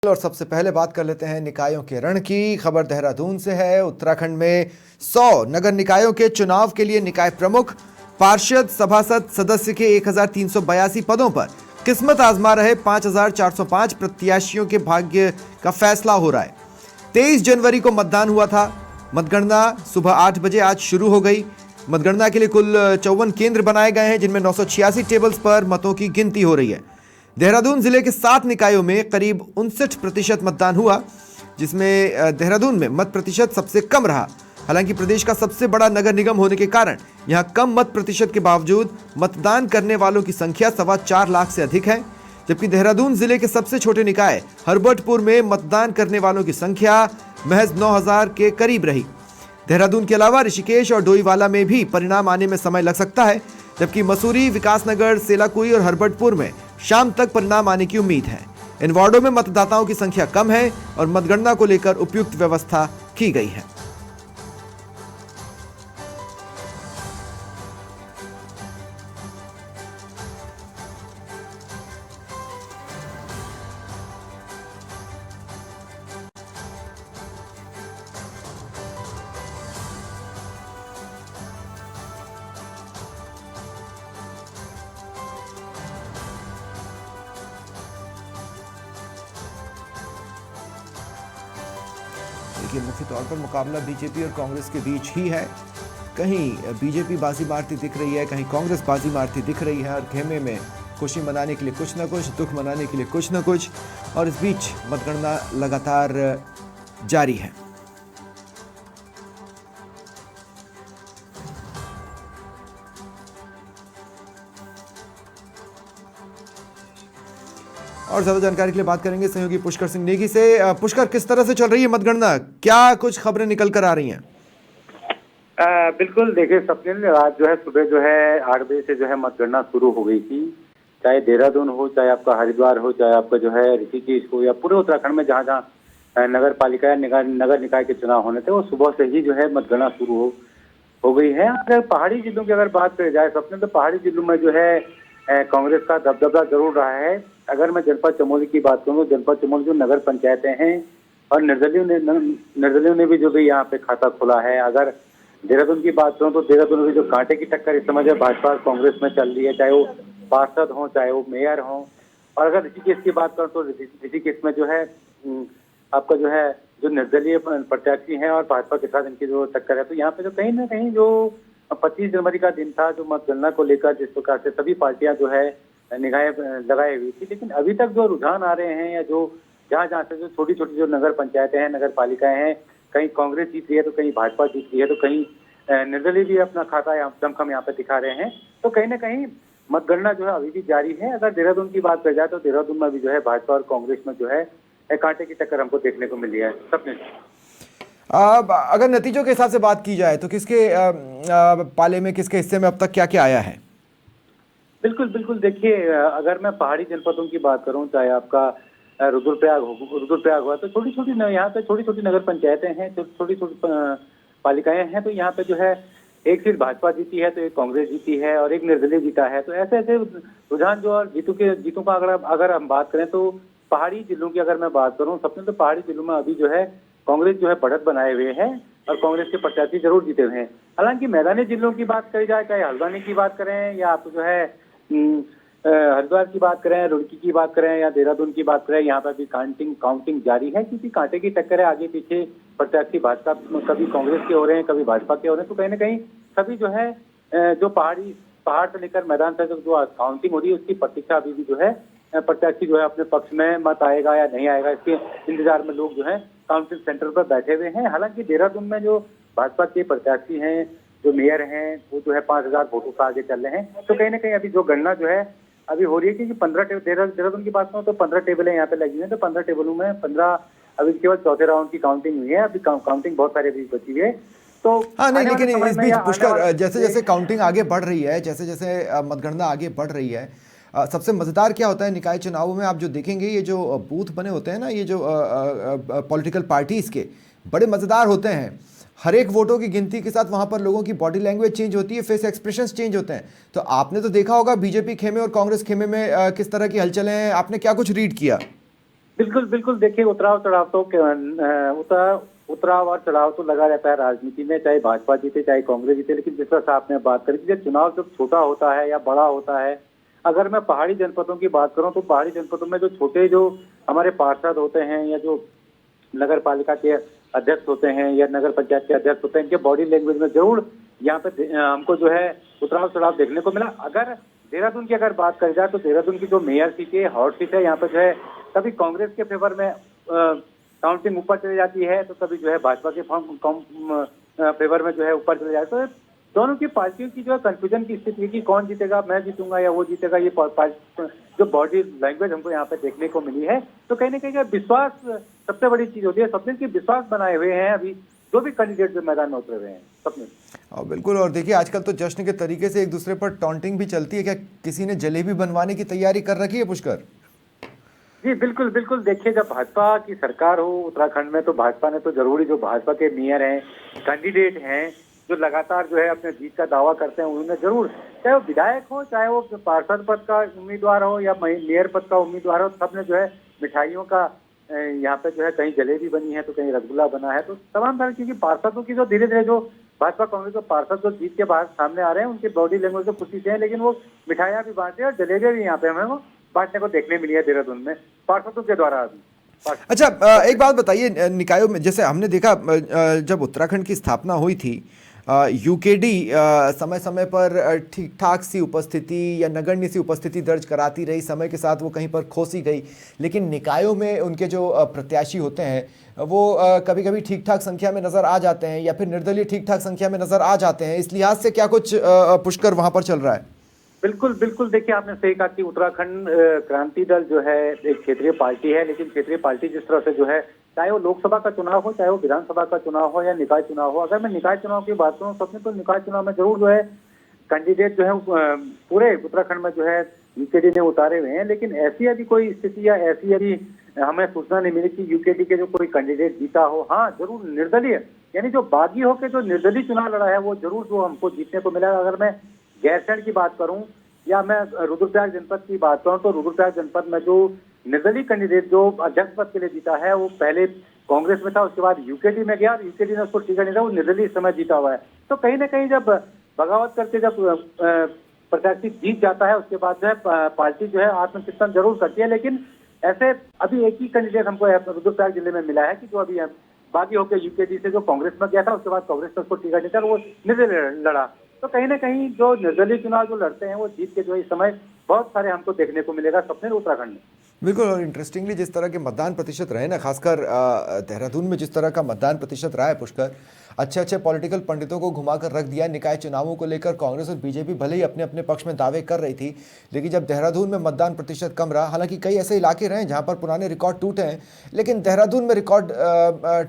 और सबसे पहले बात कर लेते हैं निकायों के रण की। खबर देहरादून से है। उत्तराखंड में 100 नगर निकायों के चुनाव के लिए निकाय प्रमुख, पार्षद, सभासद, सदस्य के 1382 पदों पर किस्मत आजमा रहे 5405 प्रत्याशियों के भाग्य का फैसला हो रहा है। 23 जनवरी को मतदान हुआ था। मतगणना सुबह 8 बजे आज शुरू हो गई। मतगणना के लिए कुल 54 केंद्र बनाए गए हैं, जिनमें 986 टेबल्स पर मतों की गिनती हो रही है। देहरादून जिले के 7 निकायों में करीब 59% मतदान हुआ, जिसमें देहरादून में मत प्रतिशत सबसे कम रहा। हालांकि प्रदेश का सबसे बड़ा नगर निगम होने के कारण यहां कम मत प्रतिशत के बावजूद मतदान करने वालों की संख्या 4.25 लाख से अधिक है। जबकि देहरादून जिले के सबसे छोटे निकाय हरबटपुर में मतदान करने वालों की संख्या महज 9000 के करीब रही। देहरादून के अलावा ऋषिकेश और डोईवाला में भी परिणाम आने में समय लग सकता है, जबकि मसूरी, विकासनगर, सेलाकुई और हरबटपुर में शाम तक परिणाम आने की उम्मीद है। इन वार्डों में मतदाताओं की संख्या कम है और मतगणना को लेकर उपयुक्त व्यवस्था की गई है। देखिए, मुख्य तौर पर मुकाबला बीजेपी और कांग्रेस के बीच ही है। कहीं बीजेपी बाजी मारती दिख रही है, कहीं कांग्रेस बाजी मारती दिख रही है। और खेमे में खुशी मनाने के लिए कुछ ना कुछ, दुख मनाने के लिए कुछ ना कुछ, और इस बीच मतगणना लगातार जारी है। और ज्यादा जानकारी के लिए बात करेंगे सहयोगी पुष्कर सिंह नेगी से। पुष्कर, किस तरह से चल रही है मतगणना? क्या कुछ खबरें निकल कर आ रही हैं? बिल्कुल, देखिए सपने आज जो है सुबह जो है 8 बजे से जो है मतगणना शुरू हो गई थी। चाहे देहरादून हो, चाहे आपका हरिद्वार हो, चाहे आपका जो है ऋषिकेश हो, या पूरे उत्तराखंड में जहाँ जहाँ नगर पालिका या नगर निकाय के चुनाव होने थे, वो सुबह से ही जो है मतगणना शुरू हो गई है। अगर पहाड़ी जिलों की अगर बात करी जाए सपने, तो पहाड़ी जिलों में जो है कांग्रेस का दबदबा जरूर रहा है। अगर मैं जनपद चमोली की बात करूँ तो जनपद चमोली जो नगर पंचायतें हैं और निर्दलियों ने भी जो भी यहाँ पे खाता खोला है। अगर देहरादून की बात करूँ तो देहरादून में जो कांटे की टक्कर इस समय जो भाजपा और कांग्रेस में चल रही है, चाहे वो पार्षद हो, चाहे वो मेयर हो। और अगर ऋषिकेश की बात करूँ तो ऋषिकेश में जो है आपका जो है जो निर्दलीय प्रत्याशी हैं और भाजपा के साथ इनकी जो टक्कर है, तो यहाँ पे जो कहीं ना कहीं जो 25 जनवरी का दिन था, जो मतगणना को लेकर जिस प्रकार से सभी पार्टियां जो है निगाहें लगाई हुई थी, लेकिन अभी तक जो रुझान आ रहे हैं या जो जहाँ जहाँ से जो छोटी छोटी जो नगर पंचायतें हैं, नगर पालिकाएं हैं, कहीं कांग्रेस जीत रही है तो कहीं भाजपा जीत रही है, तो कहीं निर्दलीय भी अपना खाता दमखम यहाँ पे दिखा रहे हैं। तो कहीं ना कहीं मतगणना जो है अभी भी जारी है। अगर देहरादून की बात की जाए तो देहरादून में भी जो है भाजपा और कांग्रेस में जो है कांटे की टक्कर हमको देखने को मिली है। सबने अगर नतीजों के हिसाब से बात की जाए तो किसके पाले में, किसके हिस्से में अब तक क्या क्या आया है? बिल्कुल बिल्कुल, देखिए अगर मैं पहाड़ी जनपदों की बात करूं, चाहे आपका रुद्रप्रयाग हुआ, तो छोटी छोटी यहाँ पे छोटी छोटी नगर पंचायतें हैं, छोटी छोटी पालिकाएं हैं। तो यहाँ पे जो है एक सीट भाजपा जीती है, तो एक कांग्रेस जीती है और एक निर्दलीय जीता है। तो ऐसे ऐसे रुझान जो और जीतों का अगर हम बात करें तो पहाड़ी जिलों की अगर मैं बात करूँ सपने, तो पहाड़ी जिलों में अभी जो है कांग्रेस जो है बढ़त बनाए हुए है और कांग्रेस के प्रत्याशी जरूर जीते हुए हैं। हालांकि मैदानी जिलों की बात करी जाए, चाहे हल्द्वानी की बात करें या आप जो है हरिद्वार की बात करें, रुड़की की बात करें या देहरादून की बात करें, यहाँ पर भी काउंटिंग जारी है, क्योंकि कांटे की टक्कर है। आगे पीछे प्रत्याशी भाजपा, कभी कांग्रेस के हो रहे हैं, कभी भाजपा के हो रहे हैं। तो कहीं ना कहीं सभी जो है जो पहाड़ से लेकर मैदान तक जो काउंटिंग हो रही है, उसकी प्रतीक्षा अभी भी जो है प्रत्याशी जो है अपने पक्ष में मत आएगा या नहीं आएगा, इसके इंतजार में लोग जो है काउंटिंग सेंटर पर बैठे हुए हैं। हालांकि देहरादून में जो भाजपा के प्रत्याशी हैं, जो मेयर हैं, वो जो है 5000 वोटों से आगे चल रहे हैं। तो कहीं ना कहीं अभी जो गणना जो है अभी हो रही है, क्योंकि 15 देहरादून की बात करूँ तो 15 टेबलें यहाँ पे लगी हुई हैं। तो 15 टेबलों में 15 अभी केवल चौथे राउंड की काउंटिंग हुई है। अभी काउंटिंग बहुत सारी अभी बची है। तो हाँ, नहीं, लेकिन इस बीच पुष्कर, जैसे जैसे काउंटिंग आगे बढ़ रही है, जैसे जैसे मतगणना आगे बढ़ रही है, सबसे मज़ेदार क्या होता है निकाय चुनावों में, आप जो देखेंगे ये जो बूथ बने होते हैं ना, ये जो पॉलिटिकल पार्टीज़ के बड़े मज़ेदार होते हैं। हर एक वोटों की गिनती के साथ वहां पर लोगों की बॉडी लैंग्वेज चेंज होती है, फेस एक्सप्रेशंस चेंज होते हैं। तो आपने तो देखा होगा बीजेपी खेमे और कांग्रेस खेमे में किस तरह की हलचलें हैं, आपने क्या कुछ रीड किया? बिल्कुल बिल्कुल देखिए, उतराव चढ़ाव तो उतराव और चढ़ाव तो लगा रहता है राजनीति में, चाहे भाजपा जीते चाहे कांग्रेस जीते। लेकिन जिस तरह से आपने बात करी कि जब चुनाव जब छोटा होता है या बड़ा होता है, अगर मैं पहाड़ी जनपदों की बात करूं तो पहाड़ी जनपदों में जो छोटे जो हमारे पार्षद होते हैं या जो नगर पालिका के अध्यक्ष होते हैं या नगर पंचायत के अध्यक्ष होते हैं, इनके बॉडी लैंग्वेज में जरूर यहाँ पे हमको जो है उतराव चढ़ाव देखने को मिला। अगर देहरादून की अगर बात करी जाए तो देहरादून की जो मेयर सीट है, हॉट सीट है, यहाँ पे जो है कभी कांग्रेस के फेवर में काउंटिंग ऊपर चली जाती है तो कभी जो है भाजपा के फेवर में जो है ऊपर चले जाते। तो दोनों की पार्टियों की जो है कंफ्यूजन की स्थिति है कि कौन जीतेगा, मैं जीतूंगा या वो जीतेगा। ये जो बॉडी लैंग्वेज हमको यहाँ पे देखने को मिली है, तो कहीं ना कहीं विश्वास सबसे बड़ी चीज होती है। सपने की विश्वास बनाए हुए हैं अभी जो भी कैंडिडेट जो मैदान में उतरे हुए हैं सपने। बिल्कुल। और देखिए आजकल तो जश्न के तरीके से एक दूसरे पर टॉन्टिंग भी चलती है। क्या किसी ने जलेबी बनवाने की तैयारी कर रखी है पुष्कर? जी बिल्कुल बिल्कुल। देखिए, जब भाजपा की सरकार हो उत्तराखंड में तो भाजपा ने तो जरूरी जो भाजपा के मेयर हैं, कैंडिडेट हैं, जो लगातार जो है अपने जीत का दावा करते हैं, उन्होंने जरूर, चाहे वो विधायक हो चाहे वो पार्षद पद का उम्मीदवार हो या मेयर पद का उम्मीदवार हो, सबने जो है मिठाइयों का यहाँ पे जो है कहीं जलेबी बनी है तो कहीं रसगुल्ला बना है। तो तमाम तरह, क्योंकि पार्षदों की जो धीरे धीरे जो भाजपा कांग्रेस के पार्षद जो जीत के बाद सामने आ रहे हैं, उनकी बॉडी लैंग्वेज तो खुशी से है, लेकिन वो मिठाइयाँ भी बांटे और जलेबियाँ भी यहाँ पे हमें वो बांटने को देखने मिली है देहरादून में पार्षदों के द्वारा अभी। अच्छा, एक बात बताइए, निकायों में जैसे हमने देखा जब उत्तराखंड की स्थापना हुई थी, यूकेडी समय समय पर ठीक ठाक सी उपस्थिति या नगण्य सी उपस्थिति दर्ज कराती रही। समय के साथ वो कहीं पर खोसी गई, लेकिन निकायों में उनके जो प्रत्याशी होते हैं वो कभी कभी ठीक ठाक संख्या में नजर आ जाते हैं या फिर निर्दलीय ठीक ठाक संख्या में नजर आ जाते हैं। इस लिहाज से क्या कुछ पुष्कर वहां पर चल रहा है? बिल्कुल बिल्कुल। देखिए, आपने सही कहा कि उत्तराखंड क्रांति दल जो है एक क्षेत्रीय पार्टी है, लेकिन क्षेत्रीय पार्टी जिस तरह से जो है, चाहे वो लोकसभा का चुनाव हो चाहे वो विधानसभा का चुनाव हो या निकाय चुनाव हो, अगर मैं निकाय चुनाव की बात करूँ सबने तो निकाय चुनाव में जरूर जो है कैंडिडेट जो है पूरे उत्तराखंड में जो है यूकेडी ने उतारे हुए हैं। लेकिन ऐसी यदि कोई स्थिति या ऐसी यदि हमें सूचना नहीं मिली कि यूकेडी के जो कोई कैंडिडेट जीता हो। हाँ, जरूर निर्दलीय यानी जो बागी होकर जो निर्दलीय चुनाव लड़ा है वो जरूर जो हमको जीतने को मिला। अगर मैं गैरसैंण की बात करूं या मैं रुद्रप्रयाग जनपद की बात करूं तो रुद्रप्रयाग जनपद में जो निर्दलीय कैंडिडेट जो अध्यक्ष पद के लिए जीता है वो पहले कांग्रेस में था, उसके बाद यूकेडी में गया और यूकेडी ने उसको टिकट नहीं था, वो निर्दलीय इस समय जीता हुआ है। तो कहीं ना कहीं जब बगावत करके जब प्रत्याशी जीत जाता है उसके बाद जो है पार्टी जो है आत्मचिंतन जरूर करती है। लेकिन ऐसे अभी एक ही कैंडिडेट हमको रुद्रप्रयाग जिले में मिला है कि जो अभी बागी होकर यूकेडी से जो कांग्रेस में गया था उसके बाद कांग्रेस ने उसको टिकट नहीं था, वो निर्दलीय लड़ा। तो कहीं ना कहीं जो निर्दलीय चुनाव जो लड़ते हैं वो जीत के जो इस समय बहुत सारे हमको देखने को मिलेगा सपने उत्तराखंड में। बिल्कुल। और इंटरेस्टिंगली जिस तरह के मतदान प्रतिशत रहे ना, खासकर देहरादून में जिस तरह का मतदान प्रतिशत रहा है पुष्कर, अच्छे अच्छे पॉलिटिकल पंडितों को घुमाकर रख दिया। निकाय चुनावों को लेकर कांग्रेस और बीजेपी भले ही अपने अपने पक्ष में दावे कर रही थी, लेकिन जब देहरादून में मतदान प्रतिशत कम रहा, हालांकि कई ऐसे इलाके रहे जहां पर पुराने रिकॉर्ड टूटे हैं, लेकिन देहरादून में रिकॉर्ड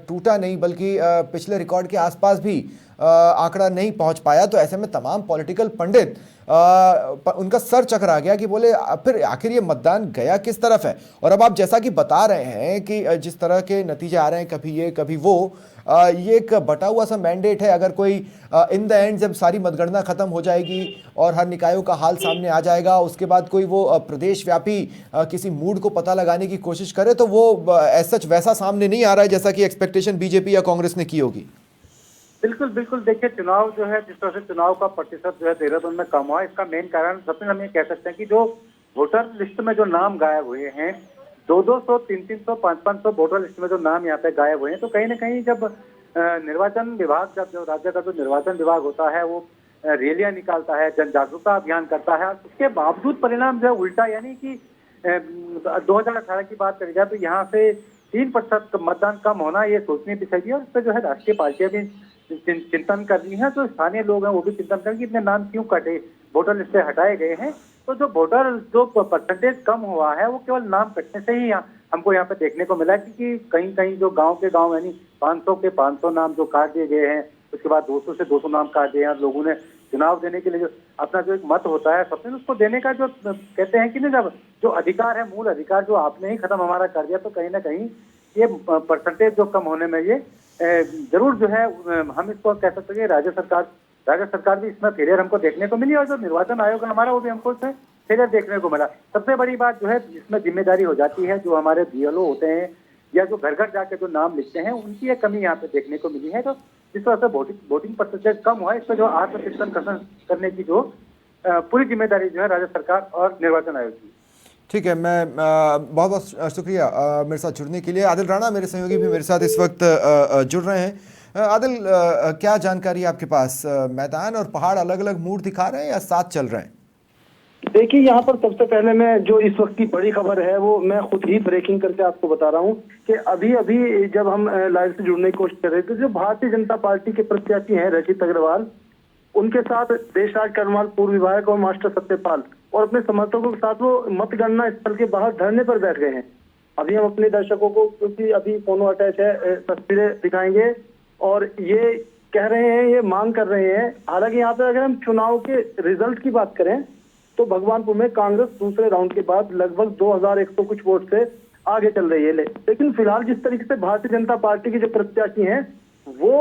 टूटा नहीं बल्कि पिछले रिकॉर्ड के आसपास भी आंकड़ा नहीं पहुंच पाया। तो ऐसे में तमाम पॉलिटिकल पंडित उनका सर चकरा गया कि बोले फिर आखिर ये मतदान गया किस तरफ है। और अब आप जैसा कि बता रहे हैं कि जिस तरह के नतीजे आ रहे हैं, कभी ये कभी वो, ये एक बटा हुआ सा मैंडेट है। अगर कोई इन द एंड जब सारी मतगणना खत्म हो जाएगी और हर निकायों का हाल सामने आ जाएगा, उसके बाद कोई वो प्रदेश व्यापी किसी मूड को पता लगाने की कोशिश करे तो वो एज सच वैसा सामने नहीं आ रहा है जैसा कि एक्सपेक्टेशन बीजेपी या कांग्रेस ने की होगी। बिल्कुल बिल्कुल। देखिए, चुनाव जो है जिस तरह से चुनाव का प्रतिशत जो है देहरादून में कम हुआ, इसका मेन कारण सबसे हम ये कह सकते हैं कि जो वोटर लिस्ट में जो नाम गायब हुए हैं, 200, 300, 500 वोटर लिस्ट में जो नाम यहाँ पे गायब हुए हैं, तो कहीं ना कहीं जब निर्वाचन विभाग, जब जो राज्य का जो निर्वाचन विभाग होता है वो रैलियां निकालता है, जन जागरूकता अभियान करता है, उसके बावजूद परिणाम जो है उल्टा, यानी कि 2018 की बात करी जाए तो यहाँ से 3% मतदान कम होना ये सोचने की चाहिए। और इस पर जो है राष्ट्रीय पार्टियां भी चिंतन कर रही हैं, जो स्थानीय लोग हैं वो भी चिंतन कर रहे हैं कि इतने नाम क्यों कटे, वोटर लिस्ट से हटाए गए हैं। तो जो वोटर जो परसेंटेज कम हुआ है वो केवल नाम कटने से ही हमको यहाँ पे देखने को मिला, क्योंकि कहीं कहीं जो गांव के गांव यानी 500 के 500 नाम जो काट दिए गए हैं, उसके बाद 200 से 200 नाम काट दिए हैं। लोगों ने चुनाव देने के लिए जो अपना जो एक मत होता है सबसे उसको देने का जो कहते हैं कि ना, जब जो अधिकार है, मूल अधिकार जो आपने ही खत्म हमारा कर दिया, तो कहीं ना कहीं ये परसेंटेज जो कम होने में ये जरूर जो है हम इसको कह सकते हैं राज्य सरकार भी इसमें फेलियर हमको देखने को मिली। और जो निर्वाचन आयोग है हमारा वो भी हमको इसमें फेलियर देखने को मिला। सबसे बड़ी बात जो है जिसमें जिम्मेदारी हो जाती है, जो हमारे बीएलओ होते हैं या जो घर घर जाके जो नाम लिखते हैं, उनकी एक कमी यहाँ पे देखने को मिली है। तो जिस तरह से वोटिंग प्रतिशत कम हुआ है, इस पर जो आत्मचिंतन करने की जो पूरी जिम्मेदारी जो है राज्य सरकार और निर्वाचन आयोग की। ठीक है, मैं बहुत बहुत शुक्रिया मेरे साथ जुड़ने के लिए। आदिल राणा मेरे सहयोगी भी मेरे साथ इस वक्त जुड़ रहे हैं। आदिल, क्या जानकारी आपके पास? मैदान और पहाड़ अलग अलग मूड दिखा रहे हैं या साथ चल रहे हैं? देखिए, यहाँ पर सबसे पहले मैं जो इस वक्त की बड़ी खबर है वो मैं खुद ही ब्रेकिंग करके आपको बता रहा हूँ कि अभी अभी जब हम लाइव से जुड़ने की कोशिश कर रहे थे, जो भारतीय जनता पार्टी के प्रत्याशी हैं रचित अग्रवाल, उनके साथ देशराज करमाल पूर्व विधायक और मास्टर सत्यपाल और अपने समर्थकों के साथ वो मतगणना स्थल के बाहर धरने पर बैठ गए हैं। अभी हम अपने दर्शकों को, क्योंकि अभी फोनो अटैच है, तस्वीरें दिखाएंगे और ये कह रहे हैं, ये मांग कर रहे हैं। हालांकि यहाँ पे अगर हम चुनाव के रिजल्ट की बात करें तो भगवानपुर में कांग्रेस दूसरे राउंड के बाद लगभग 2100 कुछ वोट से आगे चल रही है। लेकिन फिलहाल जिस तरीके से भारतीय जनता पार्टी के जो प्रत्याशी हैं वो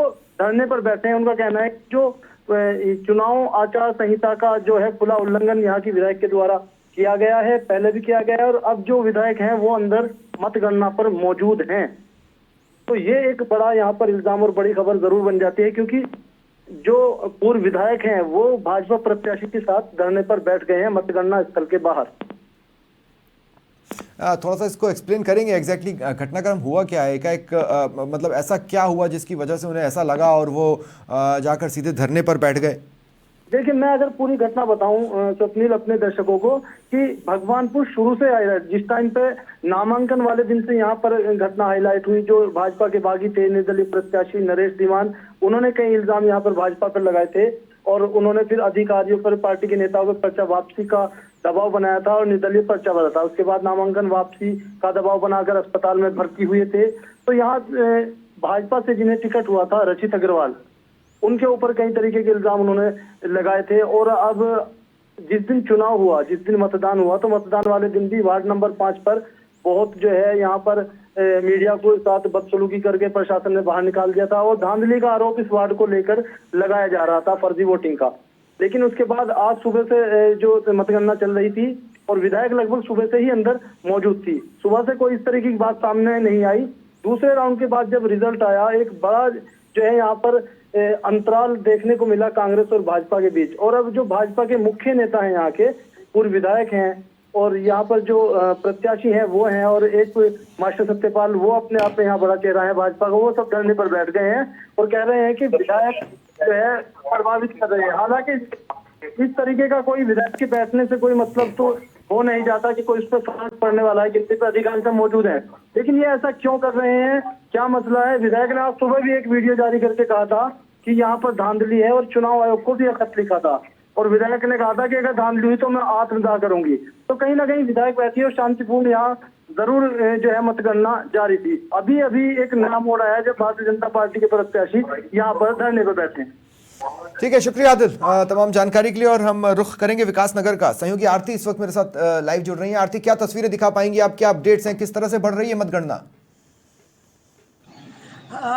धरने पर बैठे हैं, उनका कहना है कि जो चुनाव आचार संहिता का जो है खुला उल्लंघन यहाँ की विधायक के द्वारा किया गया है, पहले भी किया गया है और अब जो विधायक हैं वो अंदर मतगणना पर मौजूद हैं। तो ये एक बड़ा यहाँ पर इल्जाम और बड़ी खबर जरूर बन जाती है, क्योंकि जो पूर्व विधायक हैं वो भाजपा प्रत्याशी के साथ धरने पर बैठ गए हैं मतगणना स्थल के बाहर। थोड़ा सा इसको एक्सप्लेन करेंगे एग्जैक्टली घटनाक्रम हुआ क्या है? एक मतलब ऐसा क्या हुआ जिसकी वजह से उन्हें ऐसा लगा और वो जाकर सीधे धरने पर बैठ गए? देखिए, मैं अगर पूरी घटना बताऊं स्वप्निल अपने दर्शकों को, कि भगवानपुर शुरू से आया, जिस टाइम पे नामांकन वाले दिन से यहाँ पर घटना हाईलाइट हुई, जो भाजपा के बागी थे निर्दलीय प्रत्याशी नरेश दीवान, उन्होंने कई इल्जाम यहाँ पर भाजपा पर लगाए थे और उन्होंने फिर अधिकारियों पर, पार्टी के नेताओं पर पर्चा वापसी का दबाव बनाया था और निर्दलीय पर्चा बना था। उसके बाद नामांकन वापसी का दबाव बनाकर अस्पताल में भर्ती हुए थे। तो यहाँ भाजपा से जिन्हें टिकट हुआ था रचित अग्रवाल, उनके ऊपर कई तरीके के इल्जाम उन्होंने लगाए थे। और अब जिस दिन चुनाव हुआ, जिस दिन मतदान हुआ, तो मतदान वाले दिन भी वार्ड नंबर 5 पर बहुत जो है यहाँ पर मीडिया को साथ बदसलूकी करके प्रशासन ने बाहर निकाल दिया था और धांधली का आरोप इस वार्ड को लेकर लगाया जा रहा था, फर्जी वोटिंग का। लेकिन उसके बाद आज सुबह से जो मतगणना चल रही थी और विधायक लगभग सुबह से ही अंदर मौजूद थी, सुबह से कोई इस तरीके की बात सामने नहीं आई। दूसरे राउंड के बाद जब रिजल्ट आया, एक बड़ा जो है यहाँ पर अंतराल देखने को मिला कांग्रेस और भाजपा के बीच। और अब जो भाजपा के मुख्य नेता हैं, यहाँ के पूर्व विधायक हैं और यहाँ पर जो प्रत्याशी हैं वो हैं, और एक मास्टर सत्यपाल, वो अपने आप में यहाँ बड़ा चेहरा है भाजपा का, वो सब धरने पर बैठ गए हैं और कह रहे हैं कि विधायक जो है प्रभावित कर रहे हैं। हालांकि इस तरीके का कोई विधायक के बैठने से कोई मतलब तो हो नहीं जाता कि कोई उस पर फर्क पड़ने वाला है, कितने पर अधिकारी सब मौजूद हैं। लेकिन ये ऐसा क्यों कर रहे हैं, क्या मसला है? विधायक ने आज सुबह भी एक वीडियो जारी करके कहा था कि यहाँ पर धांधली है और चुनाव आयोग को भी एक खत लिखा था और विधायक ने कहा था कि अगर धांधली हुई तो मैं आत्मदाह करूंगी। तो कहीं ना कहीं विधायक बैठी और शांतिपूर्ण यहाँ जरूर जो है मतगणना जारी थी। अभी अभी एक नया मोड़ आया जब भारतीय जनता पार्टी के प्रत्याशी यहाँ पर धरने पर बैठे। ठीक है, शुक्रिया आदिल तमाम जानकारी के लिए। और हम रुख करेंगे विकास नगर का। सहयोगी आरती इस वक्त मेरे साथ लाइव जुड़ रही हैं। आरती, क्या तस्वीरें दिखा पाएंगी आप, क्या अपडेट्स हैं, किस तरह से बढ़ रही है मतगणना?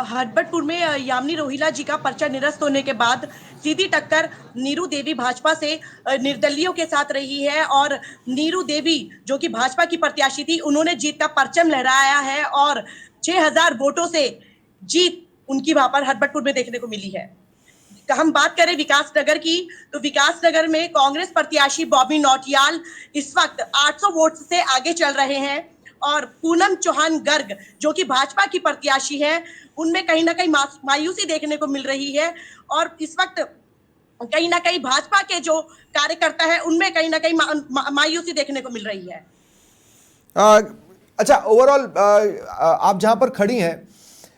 हडबटपुर में यामिनी रोहिला जी का पर्चा निरस्त होने के बाद सीधी टक्कर नीरू देवी भाजपा से निर्दलीयों के साथ रही है और नीरू देवी जो कि भाजपा की प्रत्याशी थी, उन्होंने जीत का परचम लहराया है और 6000 वोटों से जीत उनकी वहां पर हडबटपुर में देखने को मिली है। हम बात करें विकास नगर की, तो विकास नगर में कांग्रेस प्रत्याशी बॉबी नौटियाल इस वक्त 800 वोट से आगे चल रहे हैं और पूनम चौहान गर्ग जो कि भाजपा की प्रत्याशी है, उनमें कहीं ना कहीं मायूसी देखने को मिल रही है और इस वक्त कहीं ना कहीं भाजपा के जो कार्यकर्ता है उनमें कहीं ना कहीं मायूसी देखने को मिल रही है। अच्छा, ओवरऑल आप जहां पर खड़ी हैं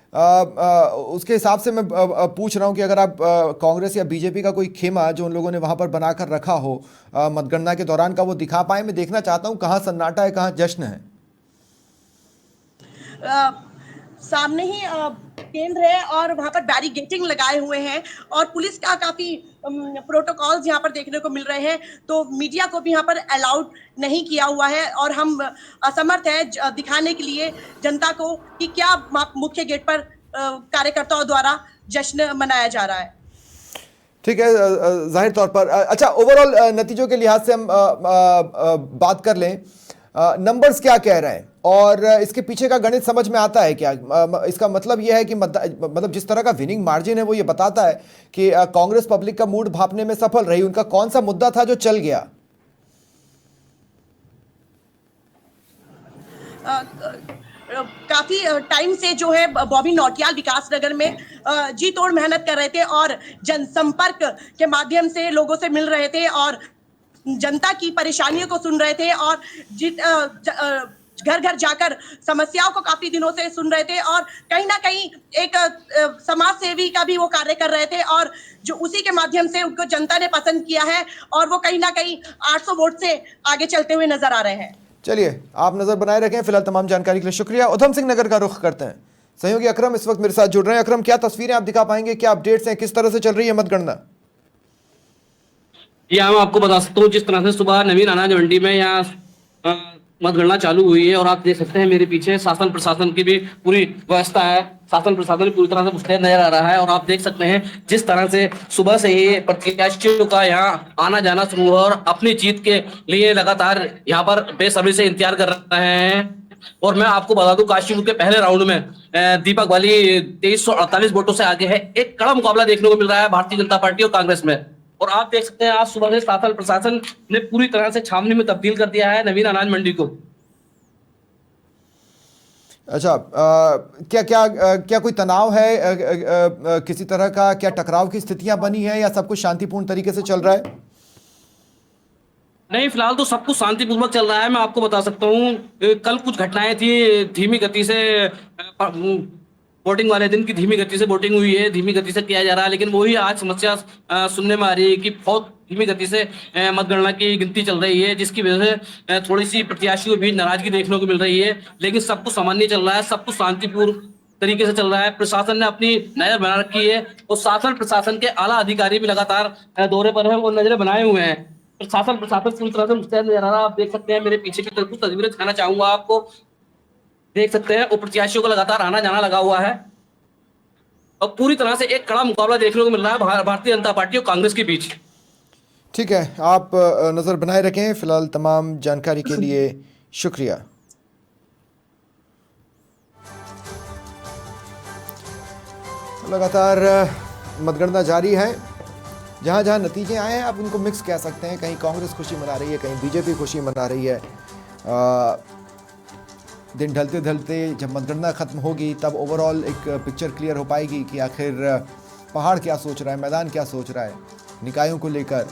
उसके हिसाब से मैं पूछ रहा हूं कि अगर आप कांग्रेस या बीजेपी का कोई खेमा जो उन लोगों ने वहां पर बनाकर रखा हो मतगणना के दौरान का, वो दिखा पाए। मैं देखना चाहता हूं कहां सन्नाटा है, कहां जश्न है। सामने ही केंद्र है और वहां पर बैरिकेडिंग लगाए हुए हैं और पुलिस का काफी प्रोटोकॉल्स यहाँ पर देखने को मिल रहे हैं, तो मीडिया को भी यहाँ पर अलाउड नहीं किया हुआ है और हम असमर्थ है दिखाने के लिए जनता को कि क्या मुख्य गेट पर कार्यकर्ताओं द्वारा जश्न मनाया जा रहा है। ठीक है, जाहिर तौर पर अच्छा ओवरऑल नतीजों के लिहाज से हम बात कर लें, नंबर्स क्या कह रहे हैं और इसके पीछे का गणित समझ में आता है क्या? इसका मतलब यह है कि मतलब जिस तरह का विनिंग मार्जिन है वो ये बताता है कि कांग्रेस पब्लिक का मूड भांपने में सफल रही। उनका कौन सा मुद्दा था जो चल गया? काफी टाइम से जो है बॉबी नौटियाल विकासनगर में जी तोड़ मेहनत कर रहे थे और जनसंपर्क के माध्यम से लोगों से मिल रहे थे और जनता की परेशानियों को सुन रहे थे और घर घर जाकर समस्याओं को काफी दिनों से सुन रहे थे और कहीं ना कहीं एक समाज सेवी का भी वो कार्य कर रहे थे और जो उसी के माध्यम से उनको जनता ने पसंद किया है और वो कहीं ना कहीं 800 वोट से आगे चलते हुए नजर आ रहे हैं। चलिए, आप नजर बनाए रखें। फिलहाल तमाम जानकारी के लिए शुक्रिया। उधम सिंह नगर का रुख करते हैं। सहयोगी अकरम इस वक्त मेरे साथ जुड़ रहे हैं। अकरम, क्या तस्वीरें आप दिखा पाएंगे, क्या अपडेट्स हैं, किस तरह से चल रही है मतगणना? मैं आपको बता सकता हूँ जिस तरह से सुबह नवीन अनाज मंडी में यहाँ मतगणना चालू हुई है और आप देख सकते हैं मेरे पीछे शासन प्रशासन की भी पूरी व्यवस्था है। शासन प्रशासन पूरी तरह से मुस्तैद नजर आ रहा है और आप देख सकते हैं जिस तरह से सुबह से ही प्रत्याशियों का यहाँ आना जाना शुरू हुआ और अपनी जीत के लिए लगातार यहाँ पर बेसब्री से इंतजार कर रहे हैं। और मैं आपको बता दूं काशीपुर के पहले राउंड में दीपक वाली 2348 वोटों से आगे है। एक कड़ा मुकाबला देखने को मिल रहा है भारतीय जनता पार्टी और कांग्रेस में। और आप देख सकते हैं आज सुबह से शासन प्रशासन ने पूरी तरह से छावनी में तब्दील कर दिया है नवीन अनाज मंडी को। अच्छा, क्या कोई तनाव है, किसी तरह का क्या टकराव की स्थितियां बनी है या सब कुछ शांतिपूर्ण तरीके से चल रहा है? नहीं, फिलहाल तो सब कुछ शांतिपूर्वक चल रहा है। मैं आपको बता सकता हूँ कल कुछ घटनाएं थी, धीमी गति से वोटिंग वाले दिन की धीमी गति से वोटिंग हुई है, धीमी गति से किया जा रहा है, लेकिन वही आज समस्या सुनने में आ रही है कि बहुत धीमी गति से मतगणना की गिनती चल रही है, जिसकी वजह से थोड़ी सी प्रत्याशियों के बीच नाराजगी देखने को मिल रही है। लेकिन सब कुछ सामान्य चल रहा है, सब कुछ शांतिपूर्ण तरीके से चल रहा है। प्रशासन ने अपनी नजर बना रखी है और शासन प्रशासन के आला अधिकारी भी लगातार दौरे पर है, वो नजरें बनाए हुए हैं। प्रशासन पूरी तरह से मुस्तैद नजर आ रहा है। आप देख सकते हैं मेरे पीछे की कुछ तस्वीरें दिखाना चाहूंगा आपको। देख सकते हैं और प्रत्याशियों का लगातार आना जाना लगा हुआ है और पूरी तरह से एक कड़ा मुकाबला देखने को मिल रहा है भारतीय जनता पार्टी और कांग्रेस के बीच। ठीक है, आप नजर बनाए रखें। फिलहाल तमाम जानकारी के लिए शुक्रिया। लगातार मतगणना जारी है। जहां जहां नतीजे आए हैं आप उनको मिक्स कह सकते हैं। कहीं कांग्रेस खुशी मना रही है, कहीं बीजेपी खुशी मना रही है। दिन ढलते ढलते जब मतगणना खत्म होगी तब ओवरऑल एक पिक्चर क्लियर हो पाएगी कि आखिर पहाड़ क्या सोच रहा है, मैदान क्या सोच रहा है। निकायों को लेकर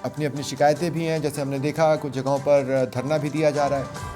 अपनी अपनी शिकायतें भी हैं, जैसे हमने देखा कुछ जगहों पर धरना भी दिया जा रहा है।